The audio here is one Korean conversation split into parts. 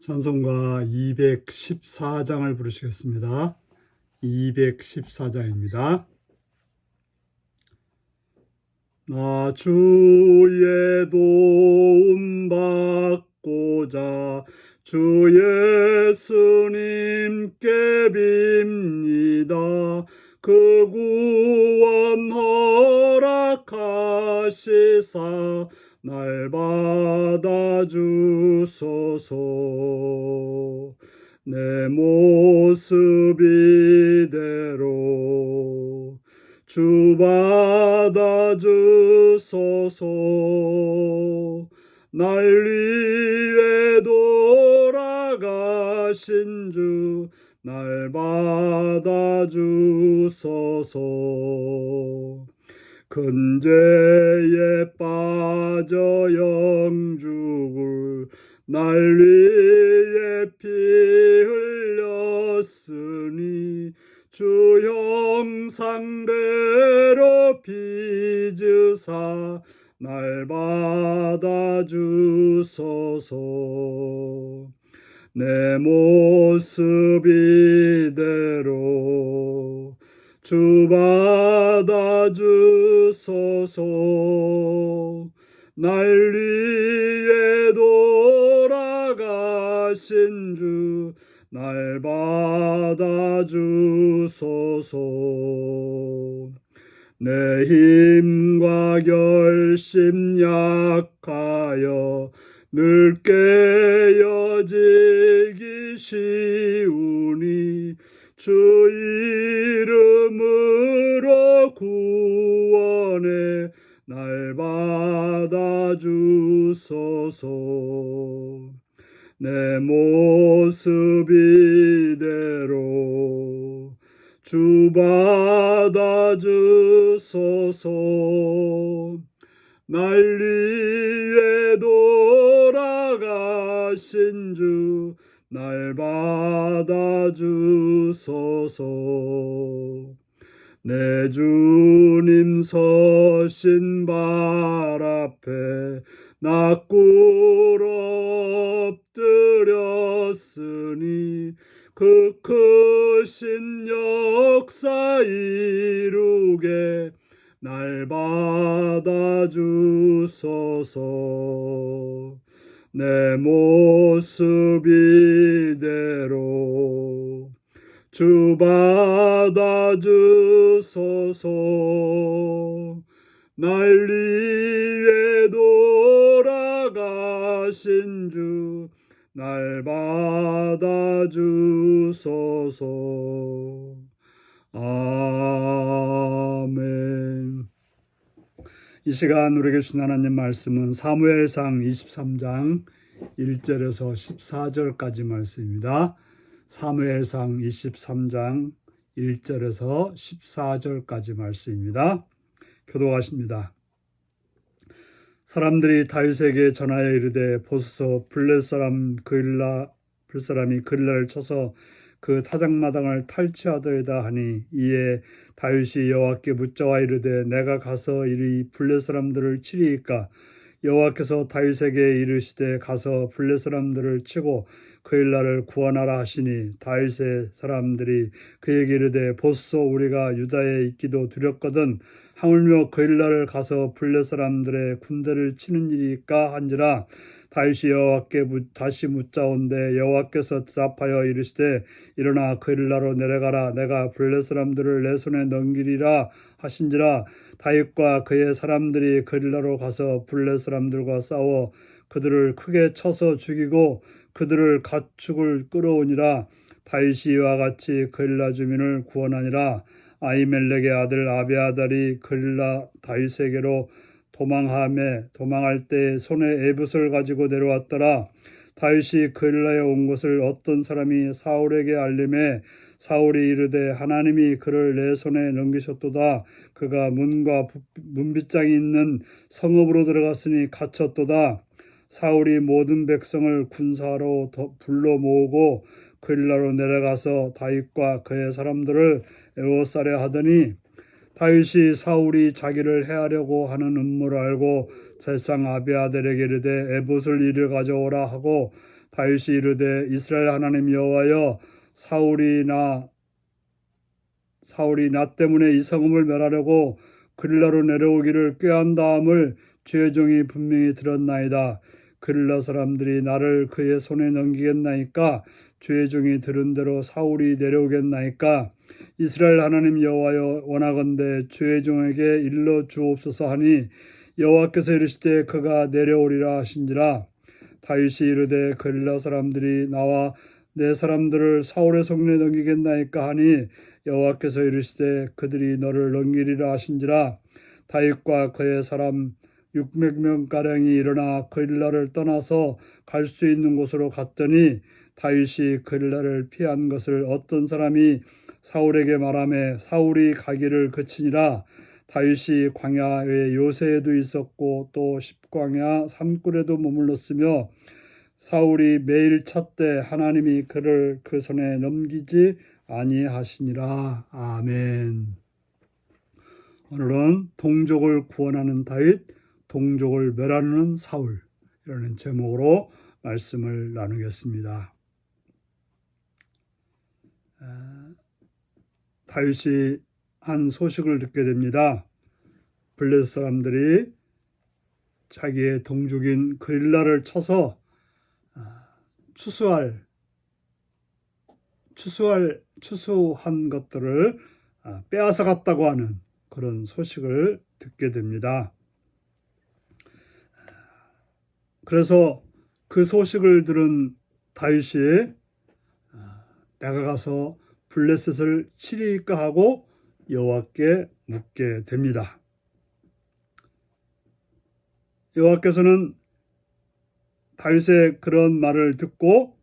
찬송가 214장을 부르시겠습니다. 214장입니다. 나 주의 도움 받고자 주 예수님께 빕니다. 그 구원 허락하시사 날 받아주소서. 내 모습 이대로 주 받아주소서. 날 위해 돌아가신 주 날 받아주소서. 근죄에 빠져 영죽을 날 위해 피 흘렸으니 주 형상대로 빚으사 날 받아주소서. 내 모습 이대로 주 받아주소서. 날 위해 돌아가신 주 날 받아주소서. 내 힘과 결심 약하여 늘 깨어지기 쉬우니 주 이름으로 구원해 날 받아주소서. 내 모습 이대로 주 받아주소서. 날 위해 돌아가신 주 날 받아주소서. 내 주님 서신 발 앞에 나 꿇어 엎드렸으니 그 크신 역사 이루게 날 받아주소서. 내 모습 이대로 주 받아주소서. 날 위해 돌아가신 주 날 받아주소서. 아멘. 이 시간 우리에게 주신 하나님 말씀은 사무엘상 23장 1절에서 14절까지 말씀입니다. 사무엘상 23장 1절에서 14절까지 말씀입니다. 교독하십니다. 사람들이 다윗에게 전하여 이르되 보소서 블레 사람이 그릴라를 쳐서 그 타작마당을 탈취하더이다 하니 이에 다윗이 여호와께 묻자와 이르되 내가 가서 이리 블레 사람들을 치리이까. 여호와께서 다윗에게 이르시되 가서 블레 사람들을 치고 그일라를 구원하라 하시니 다윗의 사람들이 그에게 이르되 보소서 우리가 유다에 있기도 두렵거든 하물며 그일라를 가서 블레 사람들의 군대를 치는 일일까 한지라. 다윗이 여호와께 다시 묻자온데 여호와께서 대답하여 이르시되 일어나 그일라로 내려가라. 내가 블레 사람들을 내 손에 넘기리라 하신지라. 다윗과 그의 사람들이 그릴라로 가서 블레 사람들과 싸워 그들을 크게 쳐서 죽이고 그들을 가축을 끌어오니라. 다윗이 이와 같이 그릴라 주민을 구원하니라. 아히멜렉의 아들 아비아달이 그릴라 다윗에게로 도망할 때 손에 에봇을 가지고 내려왔더라. 다윗이 그릴라에 온 것을 어떤 사람이 사울에게 알림해 사울이 이르되 하나님이 그를 내 손에 넘기셨도다. 그가 문과 문빗장이 있는 성읍으로 들어갔으니 갇혔도다. 사울이 모든 백성을 군사로 불러 모으고 그릴라로 내려가서 다윗과 그의 사람들을 에워싸려 하더니 다윗이 사울이 자기를 해하려고 하는 음모를 알고 제사장 아비아델에게 이르되 에봇을 이리 가져오라 하고 다윗이 이르되 이스라엘 하나님 여호와여 사울이 나 때문에 이 성읍을 멸하려고 그릴라로 내려오기를 꾀한다함을 주의 종이 분명히 들었나이다. 그릴라 사람들이 나를 그의 손에 넘기겠나이까? 주의 종이 들은 대로 사울이 내려오겠나이까? 이스라엘 하나님 여호와여 원하건대 주의 종에게 일러 주옵소서 하니 여호와께서 이르시되 그가 내려오리라 하신지라. 다윗이 이르되 그릴라 사람들이 나와 내 사람들을 사울의 손에 넘기겠나이까 하니 여호와께서 이르시되 그들이 너를 넘기리라 하신지라. 다윗과 그의 사람 600명가량이 일어나 그릴라를 떠나서 갈 수 있는 곳으로 갔더니 다윗이 그릴라를 피한 것을 어떤 사람이 사울에게 말하매 사울이 가기를 그치니라. 다윗이 광야의 요새에도 있었고 또 십광야 산굴에도 머물렀으며 사울이 매일 찾되 하나님이 그를 그 손에 넘기지 아니하시니라. 아멘. 오늘은 동족을 구원하는 다윗, 동족을 멸하는 사울이라는 제목으로 말씀을 나누겠습니다. 다윗이 한 소식을 듣게 됩니다. 블레셋 사람들이 자기의 동족인 그릴라를 쳐서 추수한 것들을 빼앗아 갔다고 하는 그런 소식을 듣게 됩니다. 그래서 그 소식을 들은 다윗이 내가 가서 블레셋을 치리이까 하고 여호와께 묻게 됩니다. 여호와께서는 다윗의 그런 말을 듣고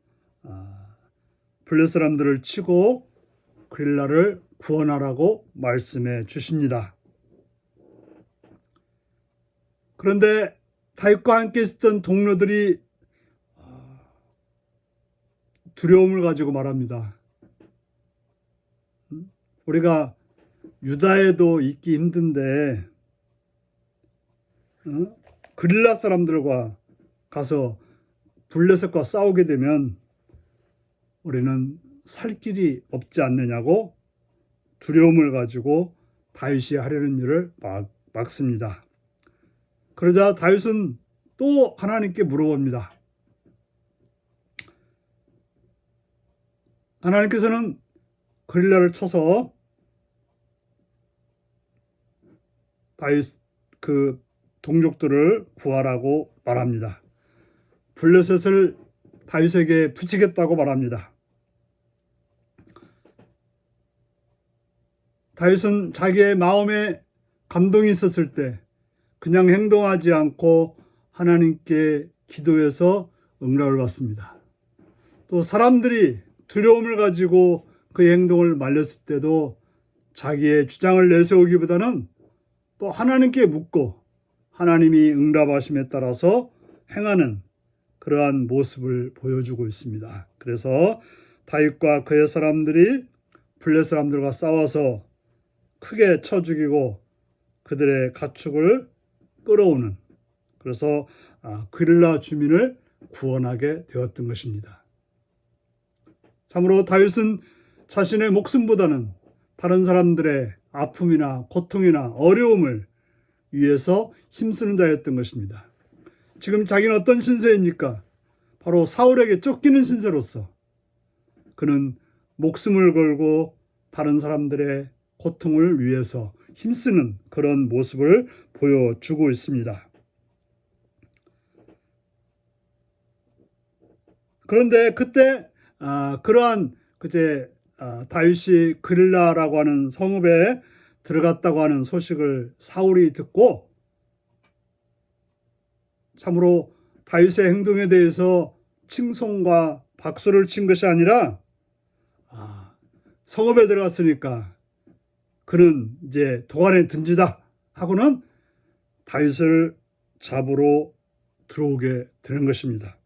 블레셋 사람들을 치고 그릴라를 구원하라고 말씀해 주십니다. 그런데 다윗과 함께 있었던 동료들이 두려움을 가지고 말합니다. 우리가 유다에도 있기 힘든데 그릴라 사람들과 가서 블레셋과 싸우게 되면 우리는 살 길이 없지 않느냐고 두려움을 가지고 다윗이 하려는 일을 막습니다. 그러자 다윗은 또 하나님께 물어봅니다. 하나님께서는 그릴라를 쳐서 다윗 그 동족들을 구하라고 말합니다. 블레셋을 다윗에게 붙이겠다고 말합니다. 다윗은 자기의 마음에 감동이 있었을 때 그냥 행동하지 않고 하나님께 기도해서 응답을 받습니다. 또 사람들이 두려움을 가지고 그의 행동을 말렸을 때도 자기의 주장을 내세우기보다는 또 하나님께 묻고 하나님이 응답하심에 따라서 행하는 그러한 모습을 보여주고 있습니다. 그래서 다윗과 그의 사람들이 블레셋 사람들과 싸워서 크게 쳐 죽이고 그들의 가축을 끌어오는, 그래서 그릴라 주민을 구원하게 되었던 것입니다. 참으로 다윗은 자신의 목숨보다는 다른 사람들의 아픔이나 고통이나 어려움을 위해서 힘쓰는 자였던 것입니다. 지금 자기는 어떤 신세입니까? 바로 사울에게 쫓기는 신세로서 그는 목숨을 걸고 다른 사람들의 고통을 위해서 힘쓰는 그런 모습을 보여주고 있습니다. 그런데 그때 그러한 다윗이 그릴라라고 하는 성읍에 들어갔다고 하는 소식을 사울이 듣고 참으로 다윗의 행동에 대해서 칭송과 박수를 친 것이 아니라 성읍에 들어갔으니까 그는 이제 도관에 든지다 하고는 다윗을 잡으러 들어오게 되는 것입니다.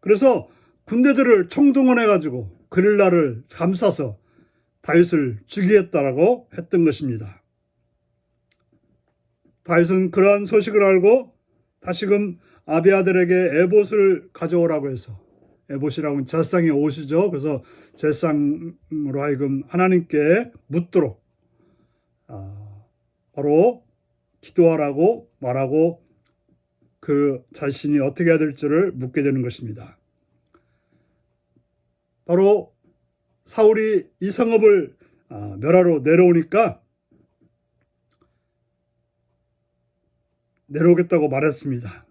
그래서 군대들을 총동원해 가지고 그릴라를 감싸서 다윗을 죽이겠다라고 했던 것입니다. 다윗은 그러한 소식을 알고 다시금 아비아들에게 에봇을 가져오라고 해서, 에봇이라고는 제사장의 옷이죠. 그래서 제사장으로 하여금 하나님께 묻도록 바로 기도하라고 말하고 그 자신이 어떻게 해야 될지를 묻게 되는 것입니다. 바로 사울이 이 성읍을 멸하러 내려오니까 내려오겠다고 말했습니다.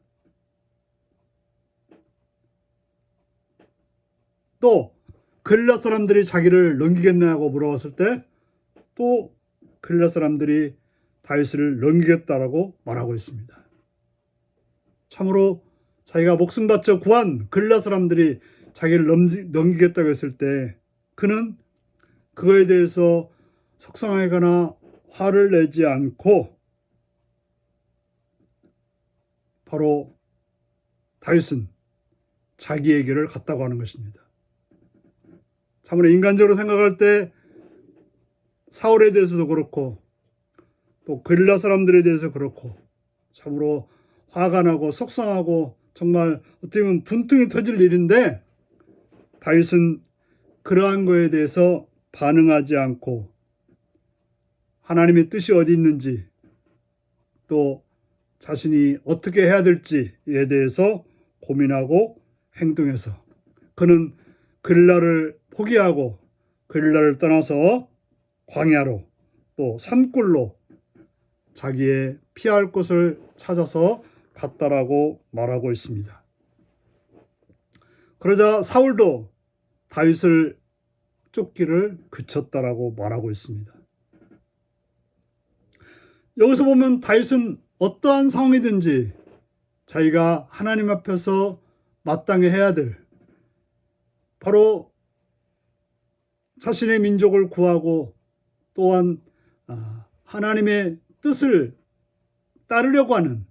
또 글앗 사람들이 자기를 넘기겠냐고 물어봤을 때 또 글앗 사람들이 다윗을 넘기겠다라고 말하고 있습니다. 참으로 자기가 목숨 바쳐 구한 글앗 사람들이 자기를 넘기겠다고 했을 때 그는 그거에 대해서 속상하거나 화를 내지 않고 바로 다윗은 자기에게를 갔다고 하는 것입니다. 참으로 인간적으로 생각할 때 사울에 대해서도 그렇고 또 게릴라 사람들에 대해서 그렇고 참으로 화가 나고 속상하고 정말 어떻게 보면 분통이 터질 일인데 다윗은 그러한 거에 대해서 반응하지 않고 하나님의 뜻이 어디 있는지 또 자신이 어떻게 해야 될지에 대해서 고민하고 행동해서 그는 게릴라를 포기하고 게릴라를 떠나서 광야로 또 산골로 자기의 피할 곳을 찾아서 갔다라고 말하고 있습니다. 그러자 사울도 다윗을 쫓기를 그쳤다라고 말하고 있습니다. 여기서 보면 다윗은 어떠한 상황이든지 자기가 하나님 앞에서 마땅히 해야 될 바로 자신의 민족을 구하고 또한 하나님의 뜻을 따르려고 하는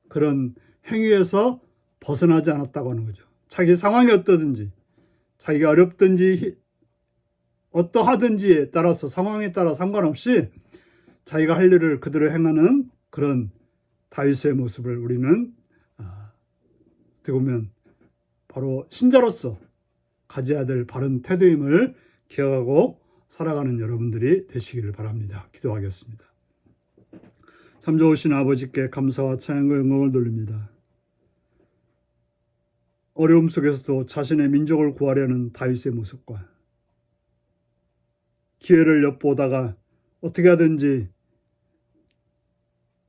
그런 행위에서 벗어나지 않았다고 하는 거죠. 자기 상황이 어떠든지 자기가 어렵든지 어떠하든지에 따라서 상황에 따라 상관없이 자기가 할 일을 그대로 행하는 그런 다윗의 모습을 우리는 어떻게 보면 바로 신자로서 가져야 될 바른 태도임을 기억하고 살아가는 여러분들이 되시기를 바랍니다. 기도하겠습니다. 참 좋으신 아버지께 감사와 찬양과 영광을 돌립니다. 어려움 속에서도 자신의 민족을 구하려는 다윗의 모습과 기회를 엿보다가 어떻게 하든지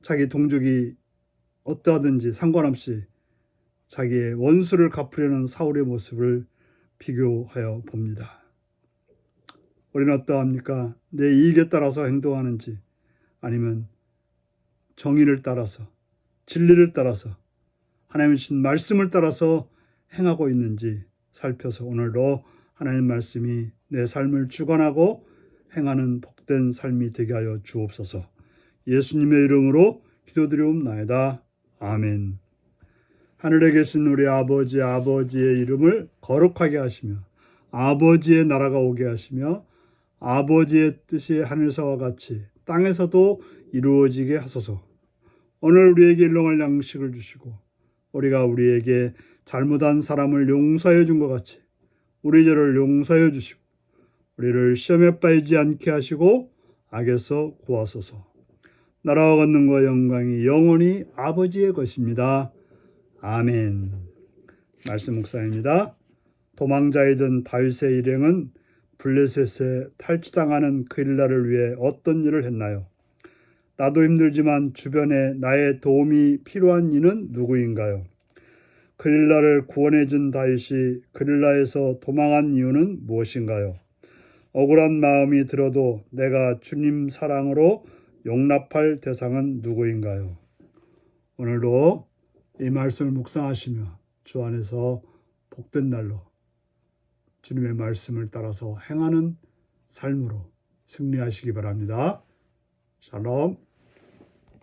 자기 동족이 어떠하든지 상관없이 자기의 원수를 갚으려는 사울의 모습을 비교하여 봅니다. 우리는 어떠합니까? 내 이익에 따라서 행동하는지 아니면 정의를 따라서 진리를 따라서 하나님의 주신 말씀을 따라서 행하고 있는지 살펴서 오늘도 하나님의 말씀이 내 삶을 주관하고 행하는 복된 삶이 되게 하여 주옵소서. 예수님의 이름으로 기도드리옵나이다. 아멘. 하늘에 계신 우리 아버지의 이름을 거룩하게 하시며 아버지의 나라가 오게 하시며 아버지의 뜻이 하늘에서와 같이 땅에서도 이루어지게 하소서. 오늘 우리에게 일용할 양식을 주시고 우리가 우리에게 잘못한 사람을 용서해 준 것 같이 우리 죄를 용서해 주시고 우리를 시험에 빠지지 않게 하시고 악에서 구하소서. 나라와 권능과 영광이 영원히 아버지의 것입니다. 아멘. 말씀 묵상입니다. 도망자이던 다윗의 일행은 블레셋에 탈취당하는 게릴라를 위해 어떤 일을 했나요? 나도 힘들지만 주변에 나의 도움이 필요한 이는 누구인가요? 게릴라를 구원해 준 다윗이 게릴라에서 도망한 이유는 무엇인가요? 억울한 마음이 들어도 내가 주님 사랑으로 용납할 대상은 누구인가요? 오늘도 이 말씀을 묵상하시며 주 안에서 복된 날로 주님의 말씀을 따라서 행하는 삶으로 승리하시기 바랍니다. 샬롬.